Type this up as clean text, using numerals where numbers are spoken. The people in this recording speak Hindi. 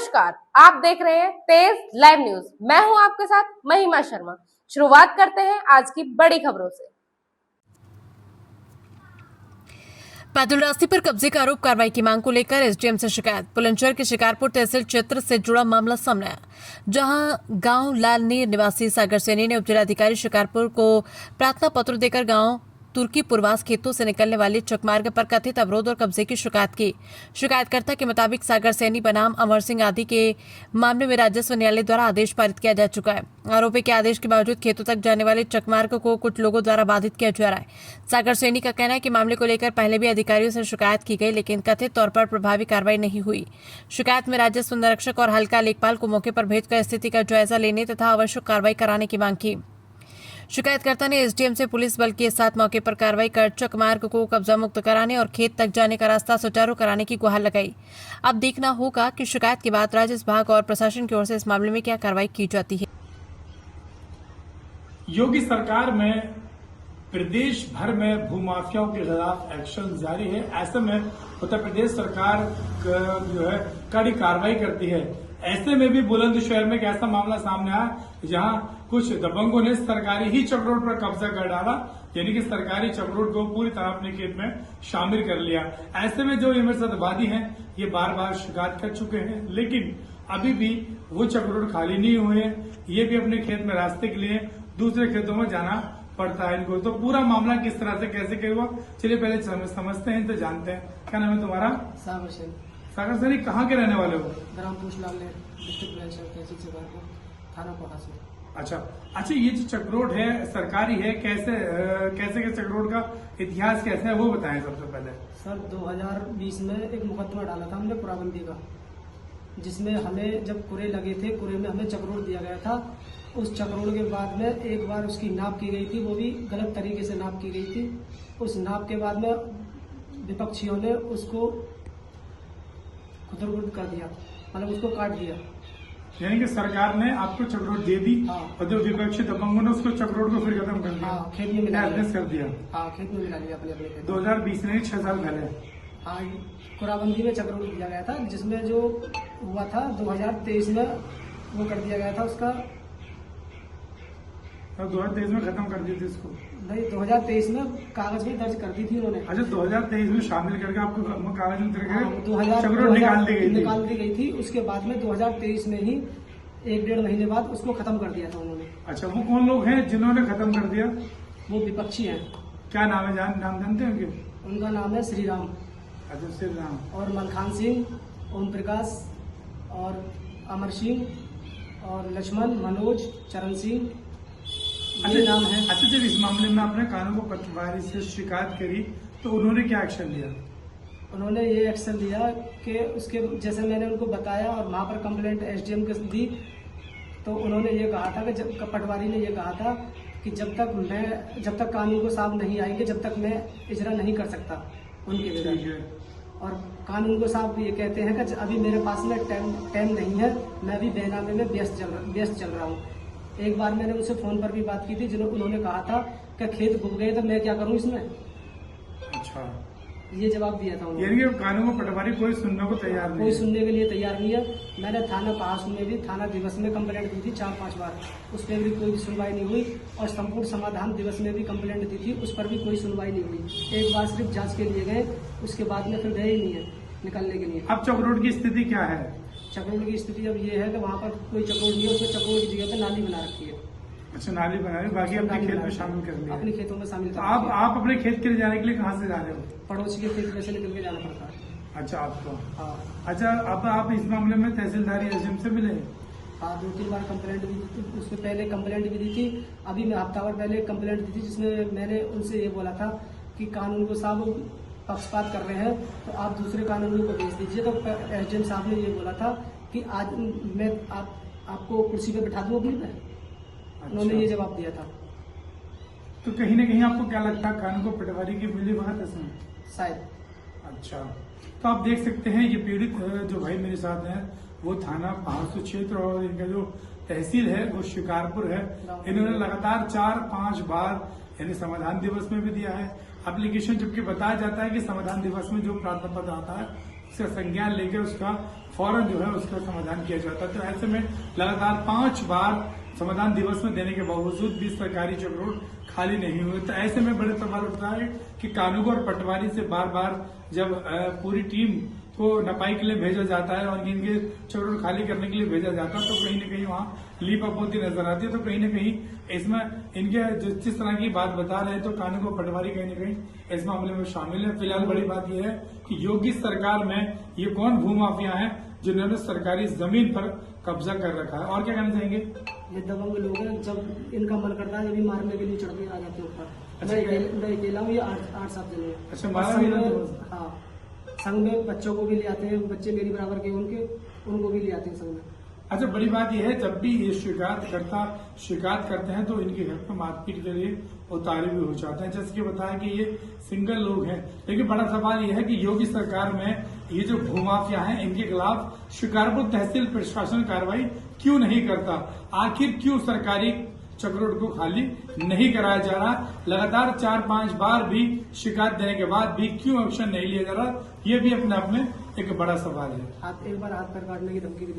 नमस्कार, आप देख रहे हैं तेज लाइव न्यूज। मैं हूं आपके साथ महिमा शर्मा। शुरुआत करते हैं आज की बड़ी खबरों से। पैदल रास्ते पर कब्जे का आरोप कार्रवाई की मांग को लेकर एसडीएम से शिकायत। बुलंदशहर के शिकारपुर तहसील क्षेत्र से जुड़ा मामला सामने आया, जहां गांव लालनीर निवासी सागर सैनी ने उपजिलाधिकारी शिकारपुर को प्रार्थना पत्र देकर गांव तुर्की पुरवास खेतों से निकलने वाले चकमार्ग पर कथित अवरोध और कब्जे की शिकायत की। शिकायतकर्ता के मुताबिक सागर सैनी बनाम अमर सिंह आदि के मामले में राजस्व न्यायालय द्वारा आदेश पारित किया जा चुका है। आरोपी के आदेश के बावजूद खेतों तक जाने वाले चकमार्ग को कुछ लोगों द्वारा बाधित किया जा रहा है। सागर सैनी का कहना है कि मामले को लेकर पहले भी अधिकारियों से शिकायत की गई, लेकिन कथित तौर पर प्रभावी कार्रवाई नहीं हुई। शिकायत में राजस्व निरीक्षक और हल्का लेखपाल को मौके पर भेजकर स्थिति का जायजा लेने तथा आवश्यक कार्रवाई कराने की मांग की। शिकायतकर्ता ने एसडीएम से पुलिस बल के साथ मौके पर कार्रवाई कर चकमार्ग को कब्जा मुक्त कराने और खेत तक जाने का रास्ता सुचारू कराने की गुहार लगाई। अब देखना होगा कि शिकायत के बाद राजस्व विभाग और प्रशासन की ओर से इस मामले में क्या कार्रवाई की जाती है। योगी सरकार में प्रदेश भर में भूमाफियाओं के खिलाफ एक्शन जारी है। ऐसे में उत्तर प्रदेश सरकार जो है कड़ी कार्रवाई करती है। ऐसे में भी बुलंदशहर में एक ऐसा मामला सामने आया जहां कुछ दबंगों ने सरकारी ही चकरोट पर कब्जा कर डाला, यानी कि सरकारी चकरोट को पूरी तरह अपने खेत में शामिल कर लिया। ऐसे में जो इमरसदवादी हैं ये बार बार शिकायत कर चुके हैं, लेकिन अभी भी वो चकरोट खाली नहीं हुए हैं। ये भी अपने खेत में रास्ते के लिए दूसरे खेतों में जाना पड़ता है इनको। तो पूरा मामला किस तरह से कैसे हुआ, चलिए पहले समझते हैं, तो जानते हैं। क्या नाम है तुम्हारा? सागर सैनी। कहाँ के रहने वाले हो? ग्राम पूछलाल डिस्ट्रिक्ट बुलंदशहर तहसील शिकारपुर, थाना कोहासी। अच्छा, ये जो चकरोट है सरकारी है, कैसे के चकरोट का इतिहास कैसे है वो बताएं सबसे पहले। सर 2020 में एक मुकदमा डाला था हमने कुराबंदी का, जिसमें हमें जब कुरे लगे थे, कुरे में हमें चकरोट दिया गया था। उस चकरोट के बाद में एक बार उसकी नाप की गई थी, वो भी गलत तरीके से नाप की गई थी। उस नाप के बाद में विपक्षियों ने उसको खुदरबुर्द कर दिया, मतलब उसको काट दिया। यानी कि सरकार ने आपको चकरोट दे दी। हाँ। और जो विपक्षी दबंगों ने उसको चकरोट को फिर खत्म कर दिया। हाँ, खेत में मिला एडजस्ट कर दिया। हाँ, खेत में मिला लिया अपने खेत। 2020 में 6 साल पहले। हाँ, कुराबंदी में चकरोट दिया गया था, जिसमें जो हुआ था 2023 में वो कर दिया गया था उसका। 2023 में खत्म कर दी थी इसको? नहीं, 2023 में कागज में दर्ज कर दी थी उन्होंने। अच्छा, 2023 में शामिल करके आपको कागज में चकरोट निकाल दी गई थी। उसके बाद में 2023 में ही 1-1.5 महीने बाद उसको खत्म कर दिया था उन्होंने। अच्छा, वो कौन लोग हैं जिन्होंने खत्म कर दिया? वो विपक्षी हैं। क्या नाम है? नाम जानते हैं उनके? उनका नाम है श्री राम। अच्छा, श्री राम। और मलखान सिंह, ओम प्रकाश और अमर सिंह और लक्ष्मण, मनोज, चरण सिंह, ये नाम है। अच्छा, जब इस मामले में आपने कानून पटवारी से शिकायत करी तो उन्होंने क्या एक्शन लिया? उन्होंने ये एक्शन लिया कि उसके जैसे मैंने उनको बताया और वहाँ पर कंप्लेंट एसडीएम को दी, तो उन्होंने ये कहा था कि जब पटवारी ने ये कहा था कि जब तक कानून को साफ नहीं आएंगे, जब तक मैं इजरा नहीं कर सकता उनके विरुद्ध। और कानून को साफ ये कहते हैं कि अभी मेरे पास में टाइम नहीं है, मैं अभी बेनामे में व्यस्त चल रहा हूँ। एक बार मैंने उनसे फोन पर भी बात की थी, उन्होंने कहा था कि खेत डूब गए तो मैं क्या करूं इसमें। अच्छा, ये जवाब दिया था उन्होंने। यानी कानून पटवारी कोई सुनने को तैयार नहीं, कोई सुनने के लिए तैयार नहीं है। मैंने थाना पास में भी थाना दिवस में कंप्लेंट दी थी 4-5 बार, उस पर भी कोई सुनवाई नहीं हुई। और संपूर्ण समाधान दिवस में भी कंप्लेंट दी थी, उस पर भी कोई सुनवाई नहीं हुई। एक बार सिर्फ जांच के लिए गए, उसके बाद में फिर गए ही नहीं है निकलने के लिए। अब चकरोट की स्थिति क्या है? चकरोट की स्थिति अब ये है कि वहाँ पर कोई चकरोट नहीं है, उसमें चकरोट की जगह पे नाली बना रखी है। अच्छा, नाली बना रही, बाकी अपने खेत में शामिल कर लिया। अपने खेतों में शामिल कर। आप अपने खेत के लिए जाने के लिए कहाँ से जा रहे हो? पड़ोसी के खेत में से निकल के जाना पड़ता है। अच्छा, आपको? हाँ। अच्छा, अब आप इस मामले में तहसीलदार एसडीएम से मिले? हाँ, 2-3 बार कंप्लेंट भी दी थी। उससे पहले कंप्लेंट भी दी थी। अभी मैं हफ्ताभर पहले कंप्लेंट दी थी, जिसमें मैंने उनसे ये बोला था कि कानून को साहब पक्षपात कर रहे हैं तो आप दूसरे कानूनों को भेज दीजिए। तो एसडीएम साहब ने ये बोला था कि आज मैं आपको कुर्सी पे बैठा दूं अपनी पे। उन्होंने ये जवाब दिया था। तो कहीं ना कहीं आपको क्या लगता है कानून को पटवारी की मिली बात है इसमें? शायद। अच्छा, तो आप देख सकते हैं ये पीड़ित जो भाई मेरे साथ हैं वो थाना 500 क्षेत्र और इनका जो तहसील है वो शिकारपुर है। इन्होंने लगातार 4-5 बार यानी समाधान दिवस में भी दिया है एप्लीकेशन, जबकि बताया जाता है कि समाधान दिवस में जो प्रार्थना पत्र आता है उसका संज्ञान लेकर उसका फौरन जो है उसका समाधान किया जाता है। तो ऐसे में लगातार 5 बार समाधान दिवस में देने के बावजूद भी सरकारी चक्रोट खाली नहीं हुए। तो ऐसे में बड़े सवाल उठता है कि कानून और पटवारी से बार बार जब पूरी टीम को नपाई के लिए भेजा जाता है और इनके चक्रोट खाली करने के लिए भेजा जाता है, तो कहीं न कहीं वहाँ लीप होती नजर आती है। तो कहीं न कहीं इसमें इनके जिस तरह की बात बता रहे हैं तो कानून और पटवारी कहीं न कहीं इस मामले में शामिल है। फिलहाल बड़ी बात यह है कि योगी सरकार में ये कौन भूमाफिया है जिन्होंने सरकारी जमीन पर कब्जा कर रखा है। और क्या कहना चाहेंगे? ये दबंग लोग हैं, जब इनका मन करता है जब मारने के लिए चढ़ के आ जाते हैं ऊपर। अच्छा, मैं अकेला हूँ, ये 8-7 जने हैं। अच्छा, मारा भी ना? हाँ, संघ में बच्चों को भी ले आते हैं, बच्चे मेरी बराबर के उनको भी ले आते हैं संघ में। अच्छा, बड़ी बात यह है जब भी ये शिकायत करते हैं तो इनके घर पर मारपीट के लिए उतारे भी हो जाते हैं। जैसे कि बताया कि ये सिंगल लोग हैं, लेकिन बड़ा सवाल यह है कि योगी सरकार में ये जो भूमाफिया हैं इनके खिलाफ शिकारपुर तहसील प्रशासन कार्रवाई क्यों नहीं करता? आखिर क्यों सरकारी चक्रोट को खाली नहीं कराया जा रहा? लगातार 4-5 बार भी शिकायत देने के बाद भी क्यों एक्शन नहीं लिया जा रहा? ये भी अपने आप में एक बड़ा सवाल है। एक बार हाथ पैर काटने की धमकी भी